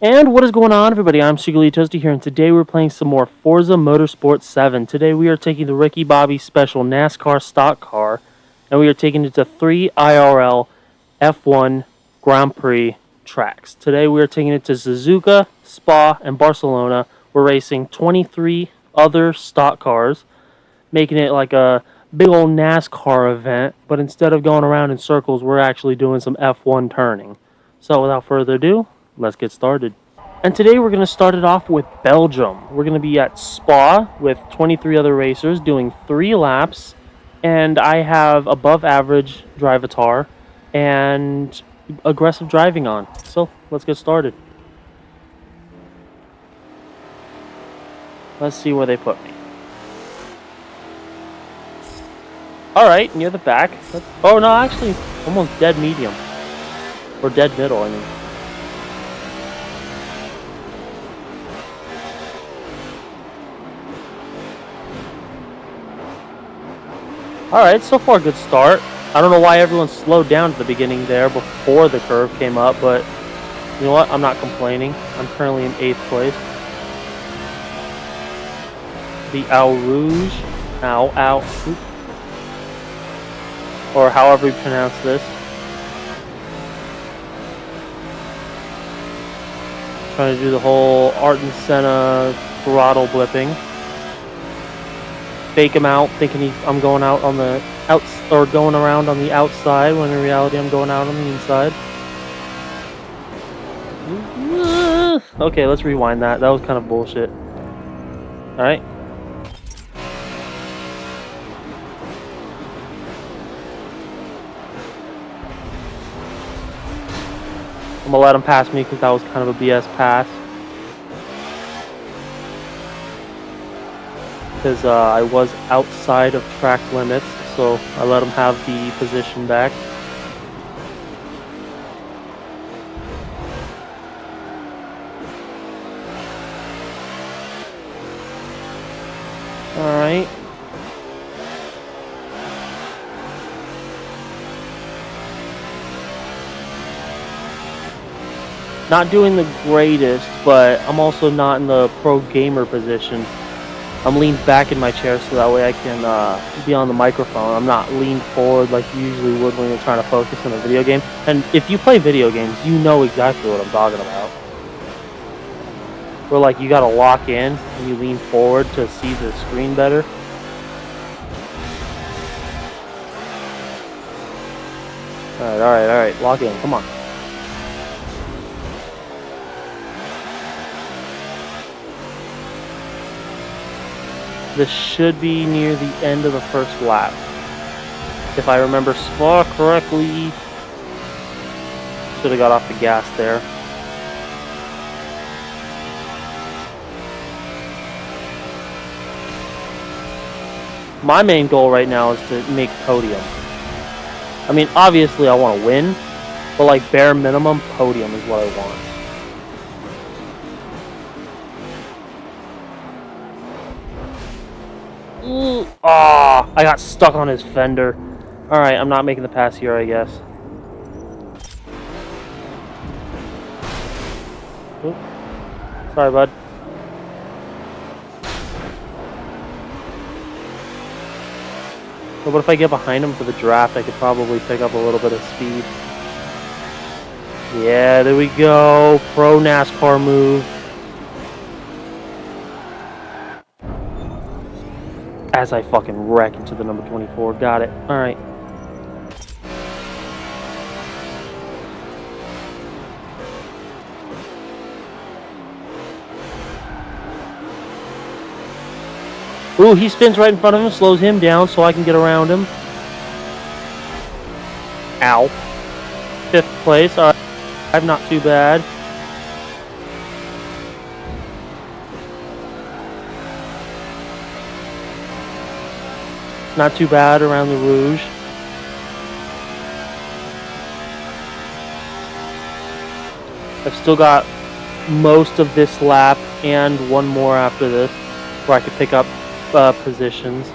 And what is going on, everybody? I'm Secretly Toasty here, and today we're playing some more Forza Motorsport 7. Today we are taking the Ricky Bobby Special NASCAR stock car, and we are taking it to 3 IRL F1 Grand Prix tracks. Today we are taking it to Suzuka, Spa, and Barcelona. We're racing 23 other stock cars, making it like a big old NASCAR event, but instead of going around in circles, we're actually doing some F1 turning. So without further ado, let's get started. And today we're going to start it off with Belgium. We're going to be at Spa with 23 other racers doing 3 laps. And I have above average drivatar and aggressive driving on. So let's get started. Let's see where they put me. Alright, near the back. Oh no, actually almost dead medium. Or dead middle, I mean. Alright, so far good start. I don't know why everyone slowed down at the beginning there before the curve came up, but you know what? I'm not complaining. I'm currently in 8th place. The Au Rouge. Oop. Or however you pronounce this. Trying to do the whole Art and Senna throttle blipping. Fake him out, thinking I'm going out on the or going around on the outside, when in reality I'm going out on the inside. Okay, let's rewind that. That was kind of bullshit. Alright. I'm gonna let him pass me because that was kind of a BS pass. Because I was outside of track limits, so I let him have the position back. Alright. Not doing the greatest, but I'm also not in the pro gamer position. I'm leaned back in my chair so that way I can be on the microphone. I'm not leaned forward like you usually would when you're trying to focus on a video game. And if you play video games, you know exactly what I'm talking about. Where like you gotta lock in and you lean forward to see the screen better. Alright, lock in, come on. This should be near the end of the first lap. If I remember Spa correctly. Should have got off the gas there. My main goal right now is to make podium. I mean, obviously I want to win, but like bare minimum, podium is what I want. I got stuck on his fender. Alright, I'm not making the pass here, I guess. Oop. Sorry, bud. But what if I get behind him for the draft? I could probably pick up a little bit of speed. Yeah, there we go. Pro NASCAR move. As I fucking wreck into the number 24. Got it. Alright. Ooh, he spins right in front of him, slows him down so I can get around him. Ow. 5th place. Alright. I'm not too bad. Not too bad around the Rouge. I've still got most of this lap and one more after this where I could pick up positions.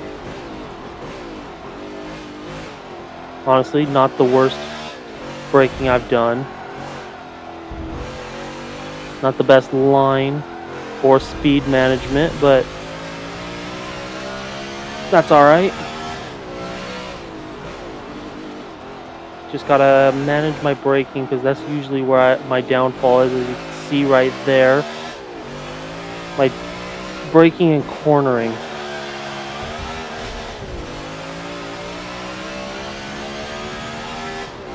Honestly, not the worst braking I've done. Not the best line or speed management, but that's alright. Just gotta manage my braking, because that's usually where my downfall is, as you can see right there. My braking and cornering.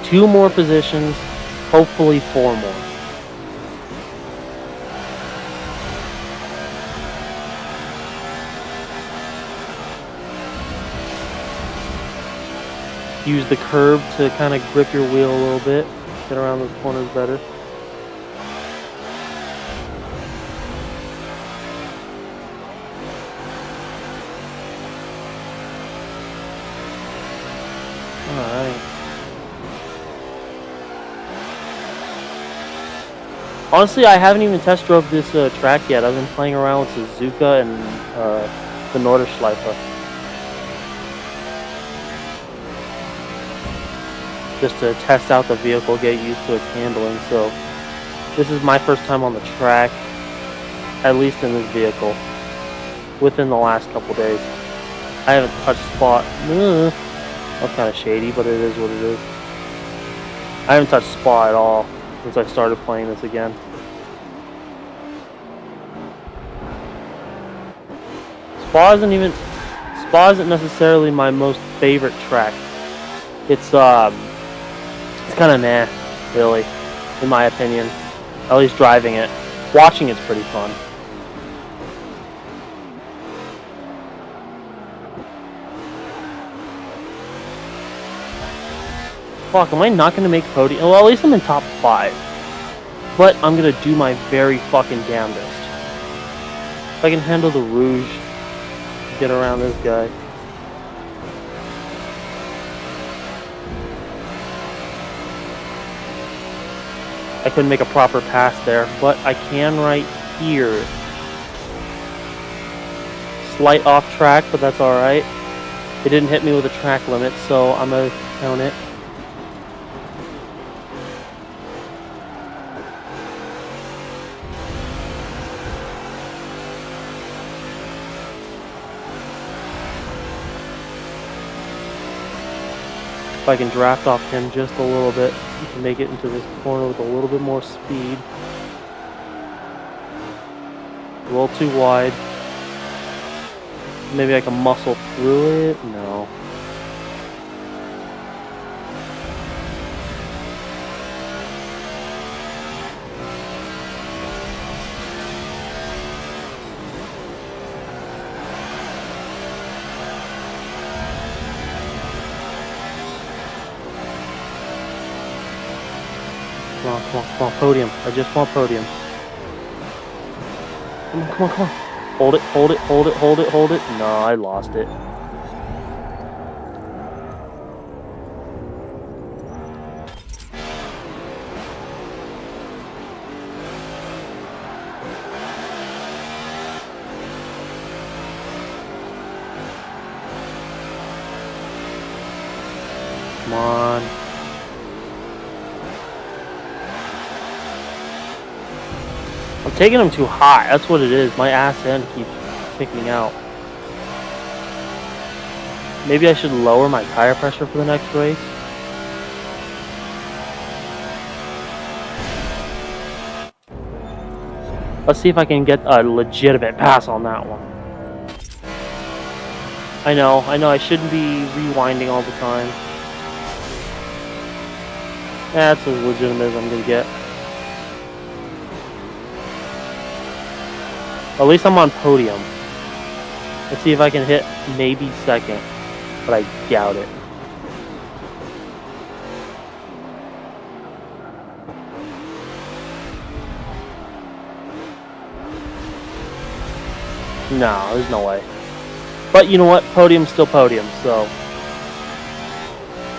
Two more positions, hopefully 4 more. Use the curb to kind of grip your wheel a little bit, get around those corners better. Alright. Honestly, I haven't even test drove this track yet. I've been playing around with Suzuka and the Nordschleife. Just to test out the vehicle, get used to its handling. So this is my first time on the track, at least in this vehicle, within the last couple days. I haven't touched spot. That's kind of shady, but it is what it is. I haven't touched Spa at all since I started playing this again. Spa isn't necessarily my most favorite track. It's kind of meh, really, in my opinion. At least driving it. Watching it's pretty fun. Fuck, am I not going to make podium? Well, at least I'm in top 5. But I'm going to do my very fucking damnedest. If I can handle the Rouge, get around this guy. I couldn't make a proper pass there, but I can right here. Slight off track, but that's alright. It didn't hit me with a track limit, so I'm going to count it. If I can draft off him just a little bit, we can make it into this corner with a little bit more speed. A little too wide. Maybe I can muscle through it? No. Come on, podium. I just want podium. Come on. Hold it. No, I lost it. Come on. I'm taking him too high. That's what it is. My ass end keeps kicking out. Maybe I should lower my tire pressure for the next race. Let's see if I can get a legitimate pass on that one. I know. I shouldn't be rewinding all the time. That's as legitimate as I'm going to get. At least I'm on podium. Let's see if I can hit maybe second, but I doubt it. No, there's no way. But you know what? Podium's still podium, so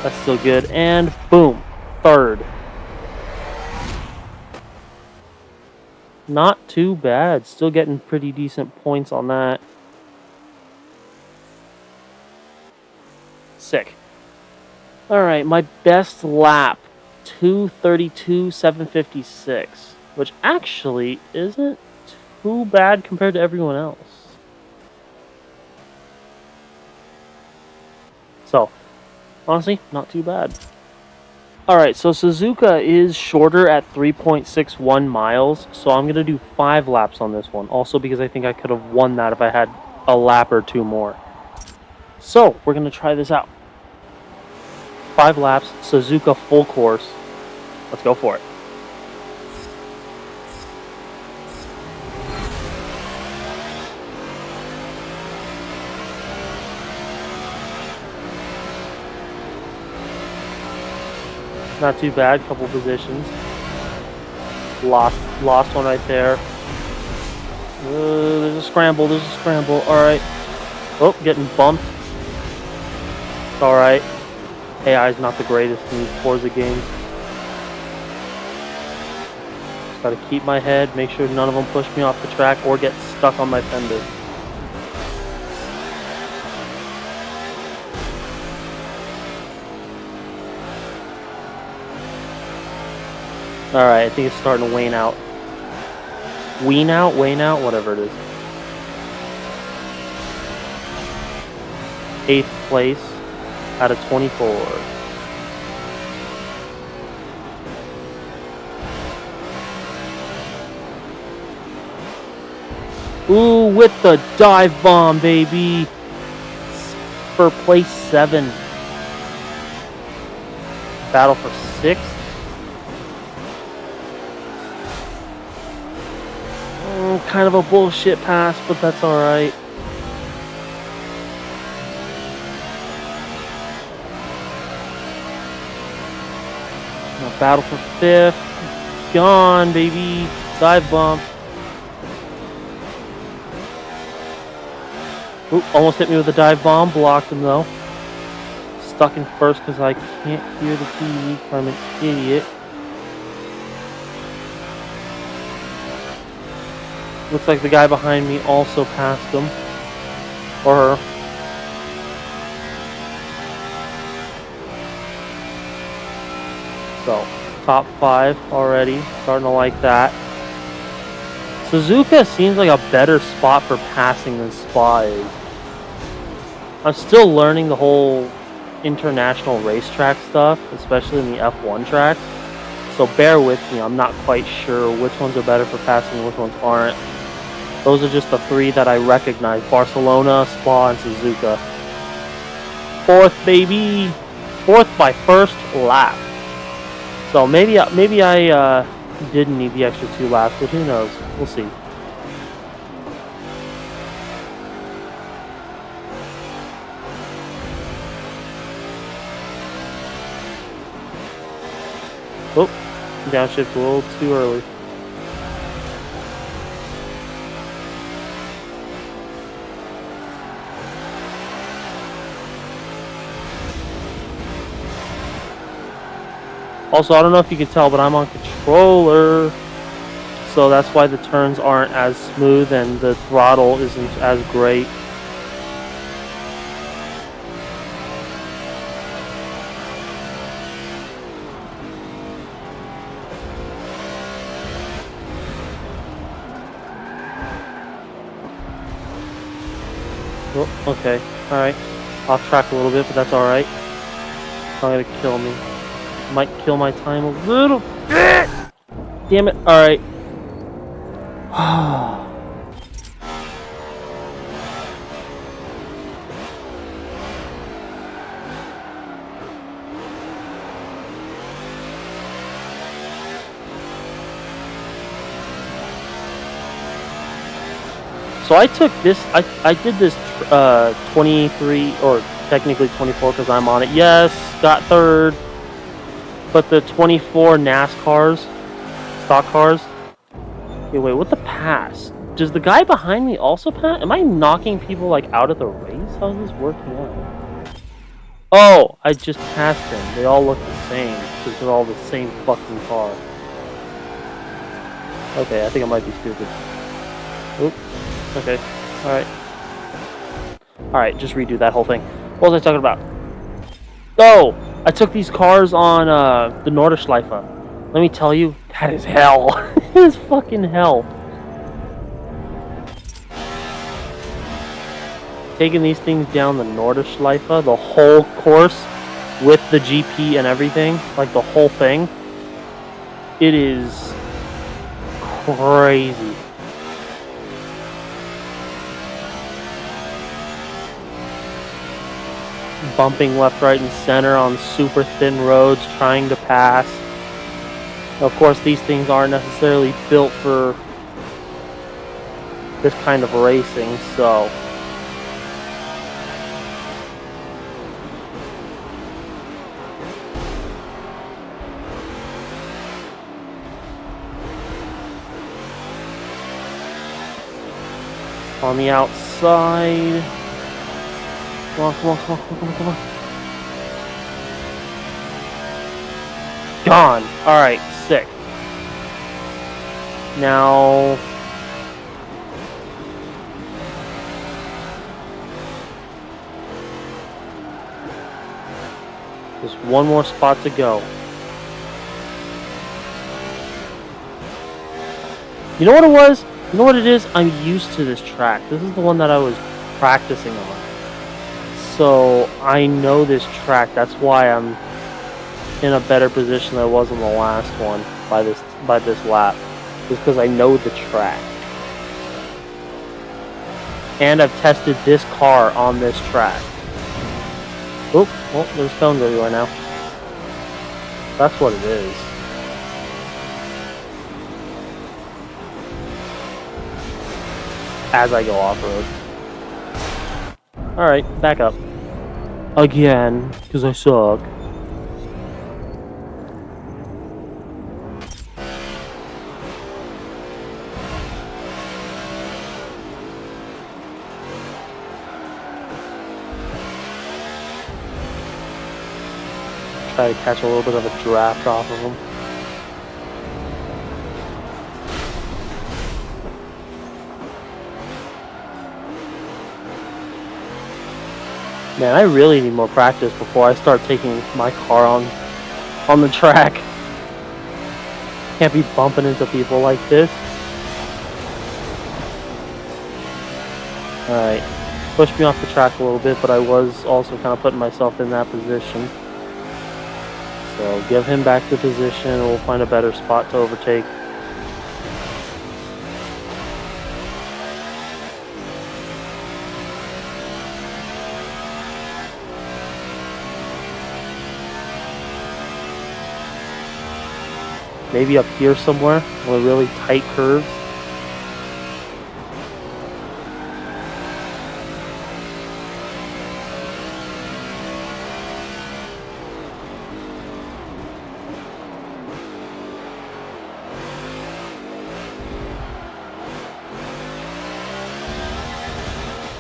that's still good. And boom, third. Not too bad. Still getting pretty decent points on that. Sick. Alright, my best lap. 2:32.756. which actually isn't too bad compared to everyone else. So, honestly, not too bad. Alright, so Suzuka is shorter at 3.61 miles, so I'm going to do 5 laps on this one. Also because I think I could have won that if I had a lap or 2 more. So, we're going to try this out. 5 laps, Suzuka full course. Let's go for it. Not too bad, couple positions. Lost one right there. There's a scramble, alright. Oh, getting bumped. It's alright. AI is not the greatest in these Forza games. Just gotta keep my head, make sure none of them push me off the track or get stuck on my fender. Alright, I think it's starting to wane out. Wane out, whatever it is. 8th place out of 24. Ooh, with the dive bomb, baby! For place 7. Battle for 6th. Kind of a bullshit pass, but that's alright. Battle for 5th. Gone, baby. Dive bomb. Oop, almost hit me with a dive bomb. Blocked him, though. Stuck in 1st because I can't hear the TV. I'm an idiot. Looks like the guy behind me also passed him. Or her. So, top 5 already. Starting to like that. Suzuka seems like a better spot for passing than Spa is. I'm still learning the whole international racetrack stuff, especially in the F1 tracks. So bear with me, I'm not quite sure which ones are better for passing and which ones aren't. Those are just the 3 that I recognize. Barcelona, Spa, and Suzuka. 4th, baby! 4th by 1st lap. So maybe I didn't need the extra 2 laps, but who knows? We'll see. Oh, downshift a little too early. Also, I don't know if you can tell, but I'm on controller, so that's why the turns aren't as smooth and the throttle isn't as great. Oh, okay, alright. Off track a little bit, but that's alright. It's not gonna kill me. Might kill my time a little bit. Damn it. Alright. So I took this, I did this 23, or technically 24 because I'm on it. Yes, got 3rd. But the 24 NASCARs, stock cars. Okay, wait, what the pass? Does the guy behind me also pass? Am I knocking people like out of the race? How's this working out? Oh, I just passed him. They all look the same because they're all the same fucking car. Okay, I think I might be stupid. Oop. Okay. Alright. Alright, just redo that whole thing. What was I talking about? Oh! I took these cars on the Nordschleife. Let me tell you, that is hell. as fucking hell. Taking these things down the Nordschleife, the whole course with the GP and everything, like the whole thing, it is crazy. Bumping left, right, and center on super thin roads, trying to pass. Of course, these things aren't necessarily built for this kind of racing, so on the outside. Come on, come on, come on, come on, come on. Gone. Alright, sick. Now just one more spot to go. You know what it was? You know what it is? I'm used to this track. This is the one that I was practicing on. So I know this track. That's why I'm in a better position than I was on the last one by this lap. Just because I know the track. And I've tested this car on this track. Oh, well, there's cones everywhere now. That's what it is. As I go off-road. Alright, back up. Again, because I suck. Try to catch a little bit of a draft off of them. Man, I really need more practice before I start taking my car on the track. Can't be bumping into people like this. Alright, pushed me off the track a little bit, but I was also kind of putting myself in that position. So give him back the position, and we'll find a better spot to overtake. Maybe up here somewhere, with really tight curves.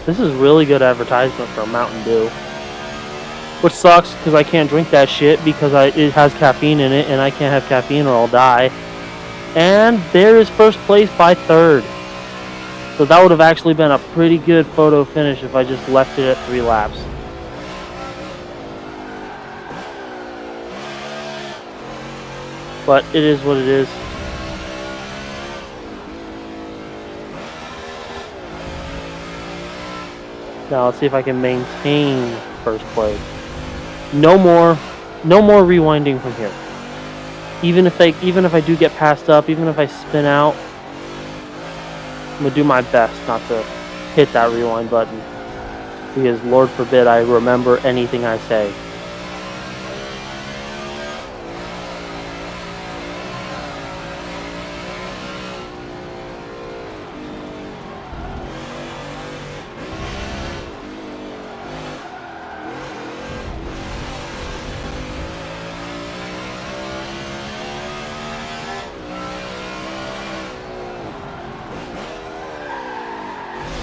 This is really good advertisement for Mountain Dew. Which sucks, because I can't drink that shit because it has caffeine in it, and I can't have caffeine or I'll die. And there is first place by third. So that would have actually been a pretty good photo finish if I just left it at 3 laps. But it is what it is. Now let's see if I can maintain first place. No more rewinding from here. Even if I do get passed up, even if I spin out, I'm gonna do my best not to hit that rewind button. Because Lord forbid I remember anything I say.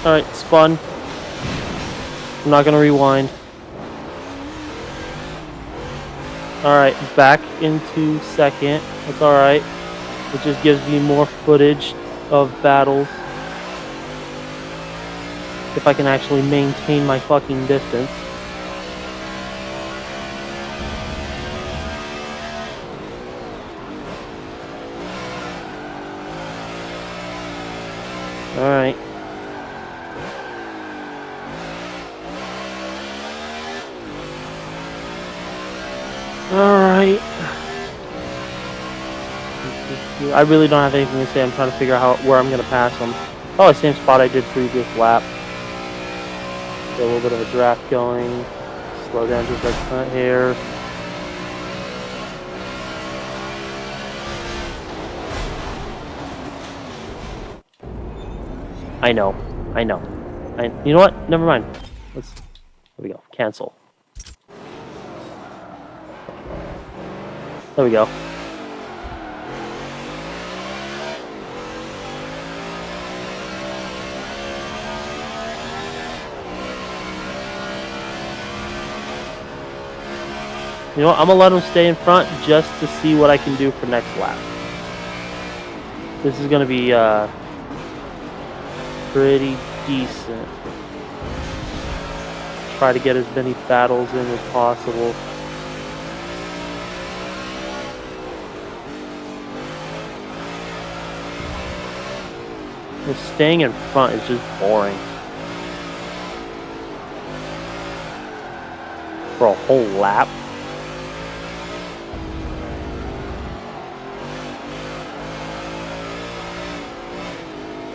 Alright, spun. I'm not gonna rewind. Alright, back into second. That's alright. It just gives me more footage of battles. If I can actually maintain my fucking distance. Alright. Alright. I really don't have anything to say. I'm trying to figure out where I'm going to pass them. Oh, same spot I did previous lap. Get a little bit of a draft going. Slow down just like front here. I know. You know what? Never mind. There we go. Cancel. There we go. You know what? I'm gonna let him stay in front just to see what I can do for next lap. This is gonna be pretty decent. Try to get as many battles in as possible. Just staying in front is just boring. For a whole lap.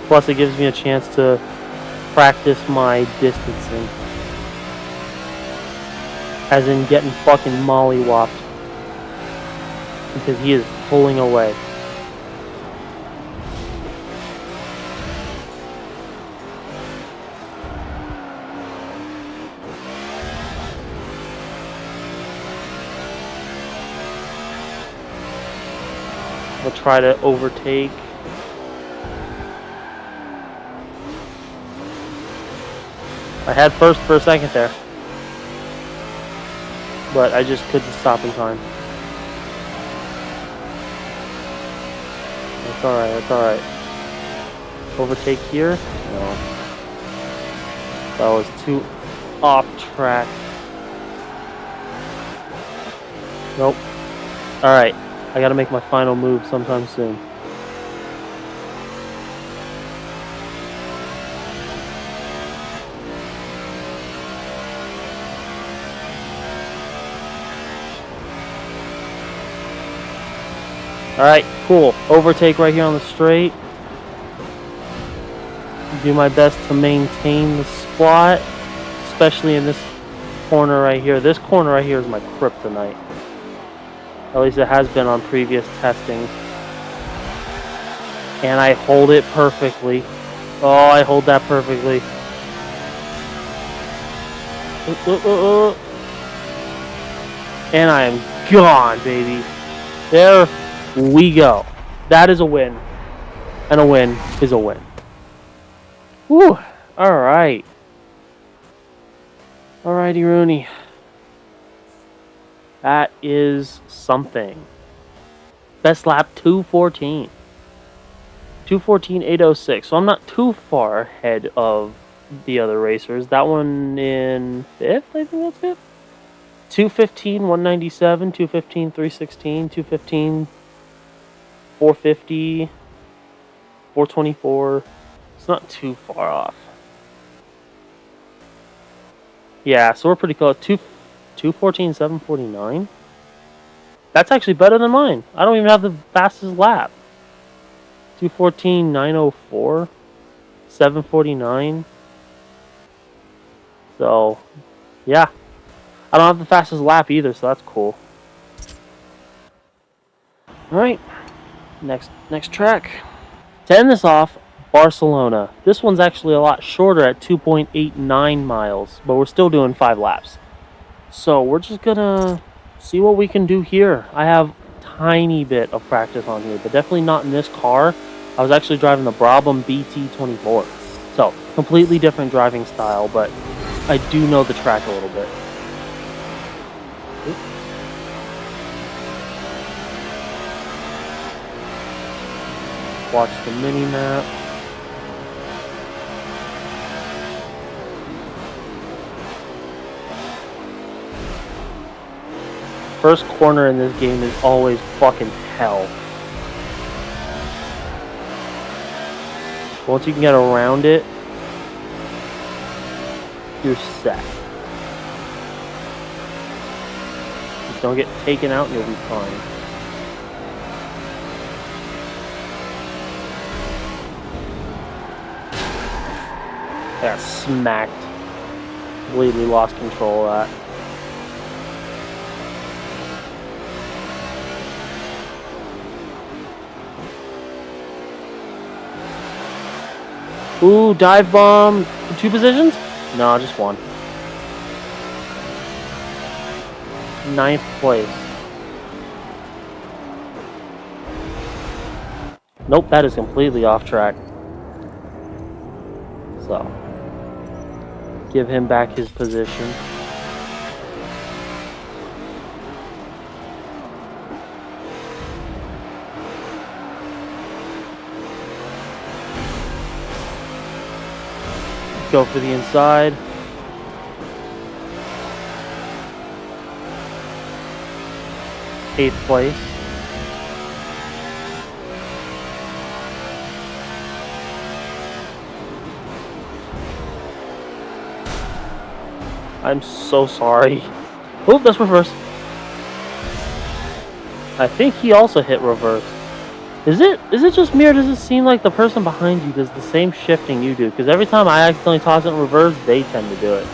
Plus, it gives me a chance to practice my distancing. As in getting fucking mollywopped. Because he is pulling away. I'll try to overtake. I had first for a second there. But I just couldn't stop in time. That's alright. Overtake here? No. That was too off track. Nope. Alright. I gotta make my final move sometime soon. Alright, cool. Overtake right here on the straight. Do my best to maintain the spot, especially in this corner right here. This corner right here is my kryptonite. At least it has been on previous testings. And I hold it perfectly. Oh, I hold that perfectly. And I am gone, baby. There we go. That is a win. And a win is a win. Whew. Alright. Alrighty, Rooney. That is something. Best lap 2:14. 2:14.806. So I'm not too far ahead of the other racers. That one in 5th? I think that's 5th. 2:15.197, 2:15.316, 2:15. 450, 424. It's not too far off. Yeah, so we're pretty close. 2:14, 749. That's actually better than mine. I don't even have the fastest lap. 2:14, 904, 749. So, yeah. I don't have the fastest lap either, so that's cool. Alright. Next track. To end this off, Barcelona. This one's actually a lot shorter at 2.89 miles, but we're still doing 5 laps. So we're just gonna see what we can do here. I have a tiny bit of practice on here, but definitely not in this car. I was actually driving the Brabham BT24. So, completely different driving style, but I do know the track a little bit. Watch the mini-map. First corner in this game is always fucking hell. Once you can get around it, you're set. Just don't get taken out and you'll be fine. I got smacked. Completely lost control of that. Ooh, dive bomb for 2 positions? No, just 1. 9th place. Nope, that is completely off track. So, give him back his position. Go for the inside. Eighth place. I'm so sorry. Oh, that's reverse. I think he also hit reverse. Is it just me, or does it seem like the person behind you does the same shifting you do? Because every time I accidentally toss it in reverse, they tend to do it.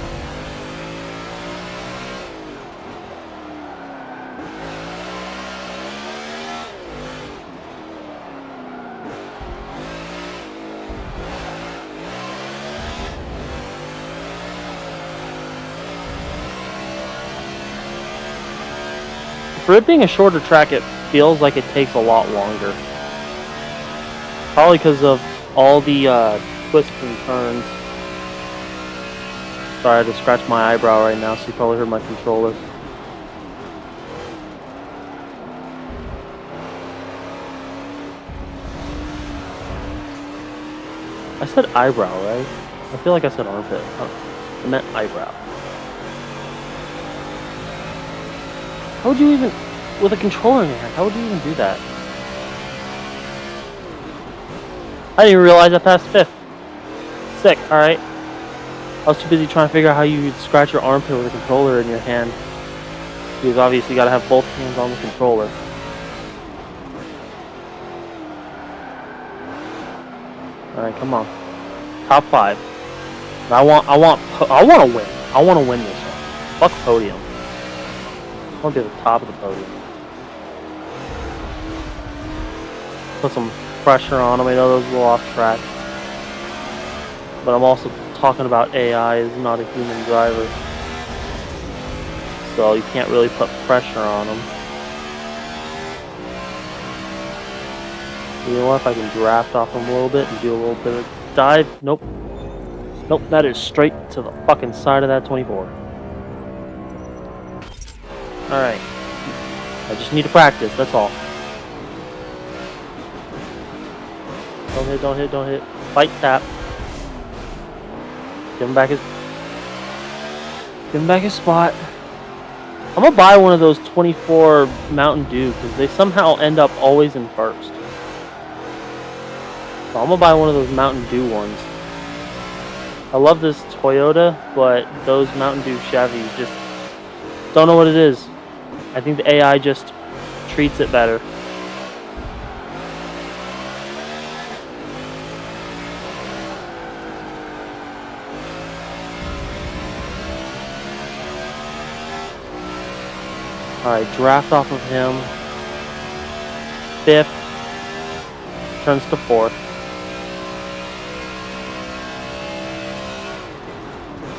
For it being a shorter track, it feels like it takes a lot longer. Probably because of all the twists and turns. Sorry, I had to scratch my eyebrow right now, so you probably heard my controller. I said eyebrow, right? I feel like I said armpit. Oh, I meant eyebrow. How would you even, with a controller in your hand, how would you even do that? I didn't even realize I passed 5th. Sick, alright. I was too busy trying to figure out how you would scratch your armpit with a controller in your hand. Because obviously you gotta have both hands on the controller. Alright, come on. Top 5. I want to win. I want to win this one. Fuck podium. I want to be at the top of the podium. Put some pressure on him. I know those are a little off track. But I'm also talking about AI is not a human driver. So you can't really put pressure on him. You know what? If I can draft off him a little bit and do a little bit of dive. Nope. Nope, that is straight to the fucking side of that 24. Alright. I just need to practice, that's all. Don't hit, don't hit, don't hit. Fight tap. Give him back his spot. I'm gonna buy one of those 24 Mountain Dew because they somehow end up always in first. So I'm gonna buy one of those Mountain Dew ones. I love this Toyota, but those Mountain Dew Chevys just don't know what it is. I think the AI just treats it better. Alright, draft off of him. 5th. Turns to 4th.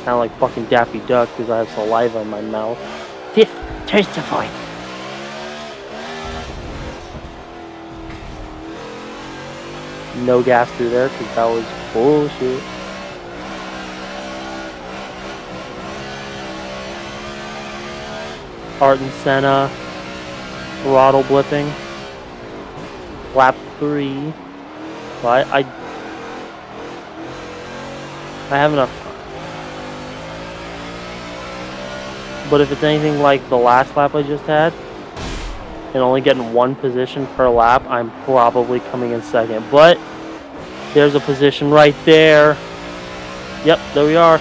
Sound like fucking Daffy Duck because I have saliva in my mouth. 5th. Turns to 4th. No gas through there because that was bullshit. Ayrton Senna, throttle blipping, lap 3. But I have enough time. But if it's anything like the last lap I just had, and only getting 1 position per lap, I'm probably coming in 2nd. But There's a position right there. Yep, there we are.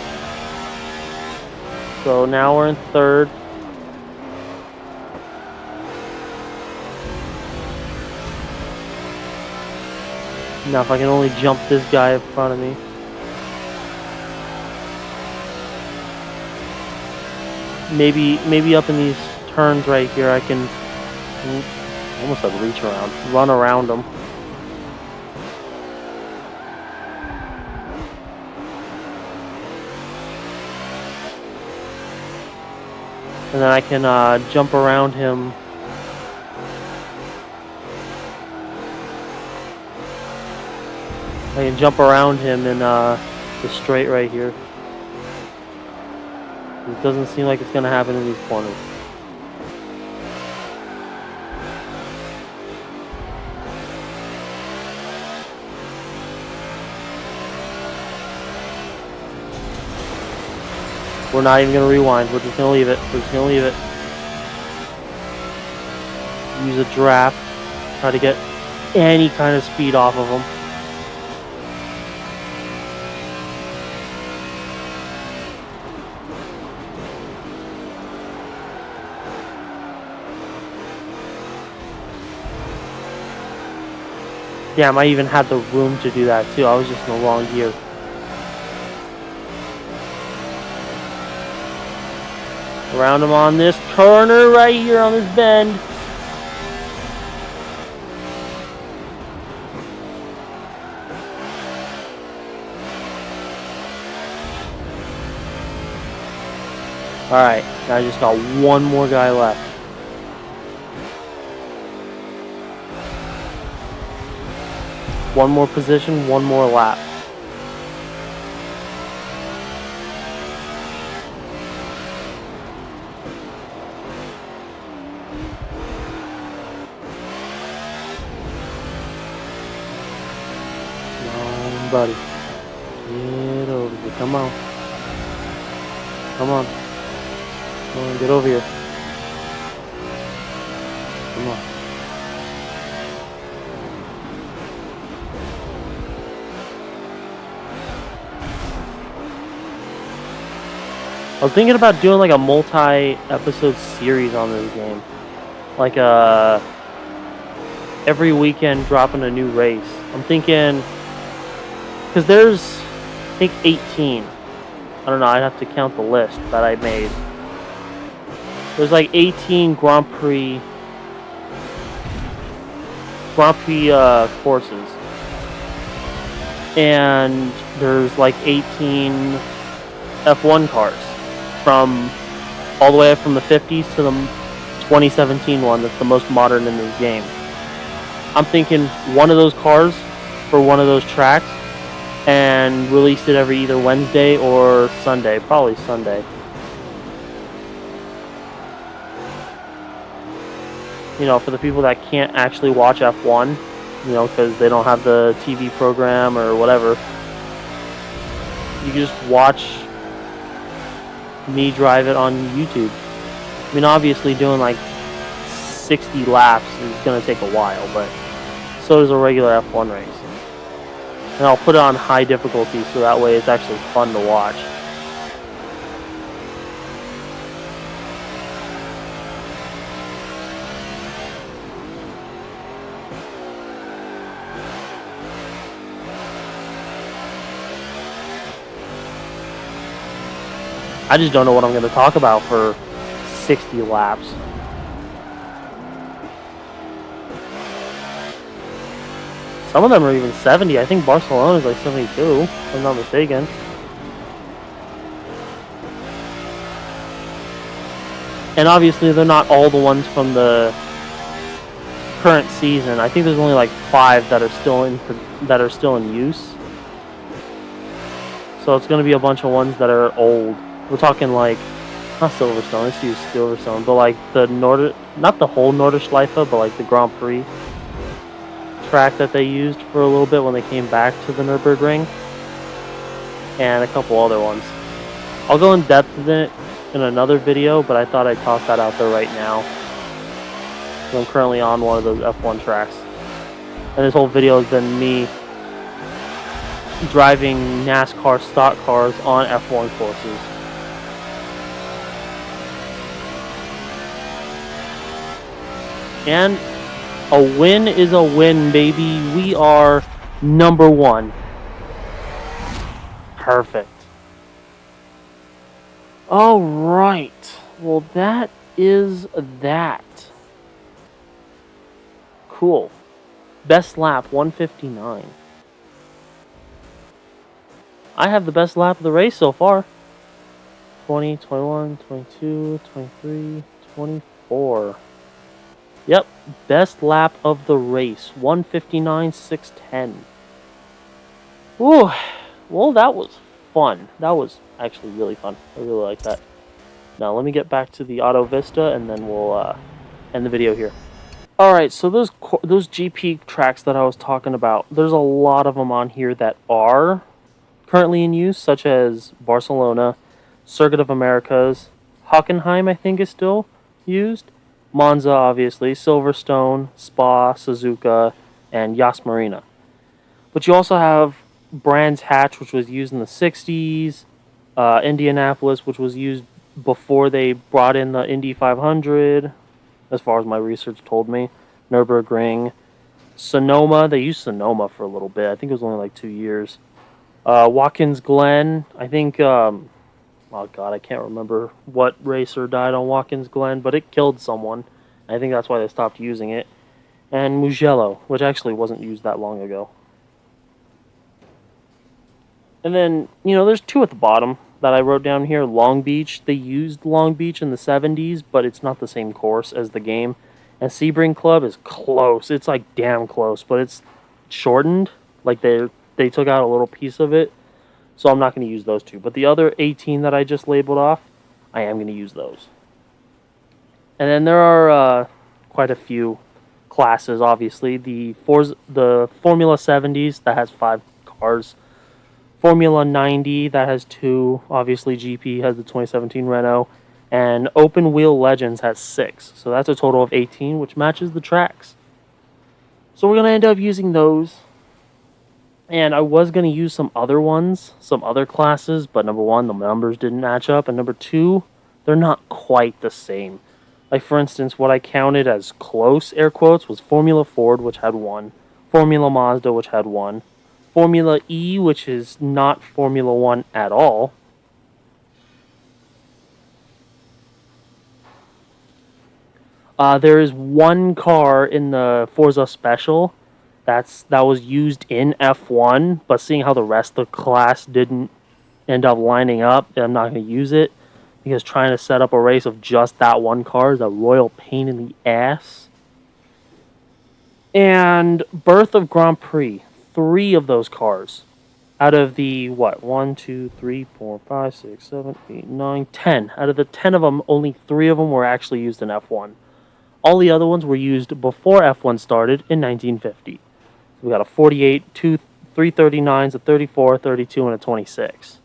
So now we're in third. Now if I can only jump this guy in front of me. Maybe up in these turns right here I can almost like reach around, run around them. And then I can jump around him. I can jump around him in the straight right here. It doesn't seem like it's going to happen in these corners. We're not even going to rewind. We're just going to leave it. We're just going to leave it. Use a draft. Try to get any kind of speed off of them. Damn, I even had the room to do that too. I was just in the wrong gear. Around him on this corner right here on this bend. Alright, now I just got one more guy left. One more position, one more lap. Come on, buddy. Get over here. Come on. Come on. Come on, get over here. Come on. I was thinking about doing like a multi-episode series on this game. Like every weekend dropping a new race. I'm thinking, because there's, I think 18. I don't know, I'd have to count the list that I made. There's like 18 Grand Prix courses. And there's like 18 F1 cars. From all the way up from the 50s to the 2017 one that's the most modern in this game. I'm thinking one of those cars for one of those tracks and release it every either Wednesday or Sunday, probably Sunday. You know, for the people that can't actually watch F1, you know, because they don't have the TV program or whatever, you can just watch me drive it on YouTube. I mean, obviously doing like 60 laps is going to take a while, but so does a regular F1 race. And I'll put it on high difficulty so that way it's actually fun to watch. I just don't know what I'm going to talk about for 60 laps. Some of them are even 70. I think Barcelona is like 72, if I'm not mistaken. And obviously they're not all the ones from the current season. I think there's only like 5 that are still in use. So it's going to be a bunch of ones that are old. We're talking like, not Silverstone, let's use Silverstone, but like the not the whole Nordschleife, but like the Grand Prix track that they used for a little bit when they came back to the Nürburgring, and a couple other ones. I'll go in depth with it in another video, but I thought I'd toss that out there right now. So I'm currently on one of those F1 tracks, and this whole video has been me driving NASCAR stock cars on F1 courses. And a win is a win, baby. We are number 1. Perfect. All right. Well, that is that. Cool. Best lap, 159. I have the best lap of the race so far. 20, 21, 22, 23, 24. Yep, best lap of the race, 159.610. Ooh, well, that was fun. That was actually really fun. I really like that. Now, let me get back to the Auto Vista, and then we'll end the video here. Alright, so those GP tracks that I was talking about, there's a lot of them on here that are currently in use, such as Barcelona, Circuit of Americas, Hockenheim, I think, is still used, Monza, obviously, Silverstone, Spa, Suzuka, and Yas Marina. But you also have Brands Hatch, which was used in the 60s, Indianapolis, which was used before they brought in the Indy 500, as far as my research told me, Nürburgring, Sonoma, they used Sonoma for a little bit, I think it was only like 2 years, Watkins Glen, I think, oh god, I can't remember what racer died on Watkins Glen, but it killed someone. I think that's why they stopped using it. And Mugello, which actually wasn't used that long ago. And then, you know, there's 2 at the bottom that I wrote down here. Long Beach, they used Long Beach in the 70s, but it's not the same course as the game. And Sebring Club is close. It's like damn close, but it's shortened. Like they took out a little piece of it. So I'm not going to use those 2. But the other 18 that I just labeled off, I am going to use those. And then there are quite a few classes, obviously. The Formula 70s, that has 5 cars. Formula 90, that has 2. Obviously, GP has the 2017 Renault. And Open Wheel Legends has 6. So that's a total of 18, which matches the tracks. So we're going to end up using those. And I was going to use some other ones, some other classes, but number 1, the numbers didn't match up. And number 2, they're not quite the same. Like, for instance, what I counted as close, air quotes, was Formula Ford, which had 1. Formula Mazda, which had 1. Formula E, which is not Formula 1 at all. There is 1 car in the Forza Special that was used in F1, but seeing how the rest of the class didn't end up lining up, I'm not going to use it, because trying to set up a race of just that 1 car is a royal pain in the ass. And Birth of Grand Prix, 3 of those cars out of the, 1, 2, 3, 4, 5, 6, 7, 8, 9, 10. Out of the 10 of them, only 3 of them were actually used in F1. All the other ones were used before F1 started in 1950. So we got a 48, 2 339s, a 34, 32, and a 26.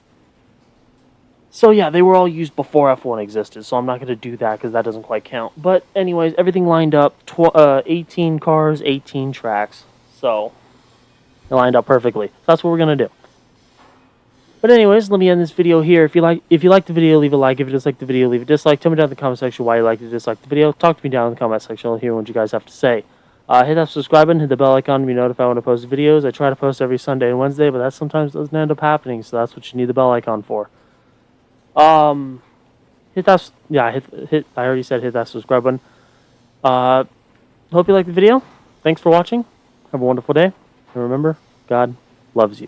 So yeah, they were all used before F1 existed, so I'm not going to do that because that doesn't quite count. But anyways, everything lined up, 18 cars, 18 tracks, so it lined up perfectly. So that's what we're going to do. But anyways, let me end this video here. If you like the video, leave a like. If you dislike the video, leave a dislike. Tell me down in the comment section why you like to dislike the video. Talk to me down in the comment section. I'll hear what you guys have to say. Hit that subscribe button, hit the bell icon to be notified when I post videos. I try to post every Sunday and Wednesday, but that sometimes doesn't end up happening, so that's what you need the bell icon for. Hit that, yeah, I already said hit that subscribe button. Hope you liked the video. Thanks for watching. Have a wonderful day. And remember, God loves you.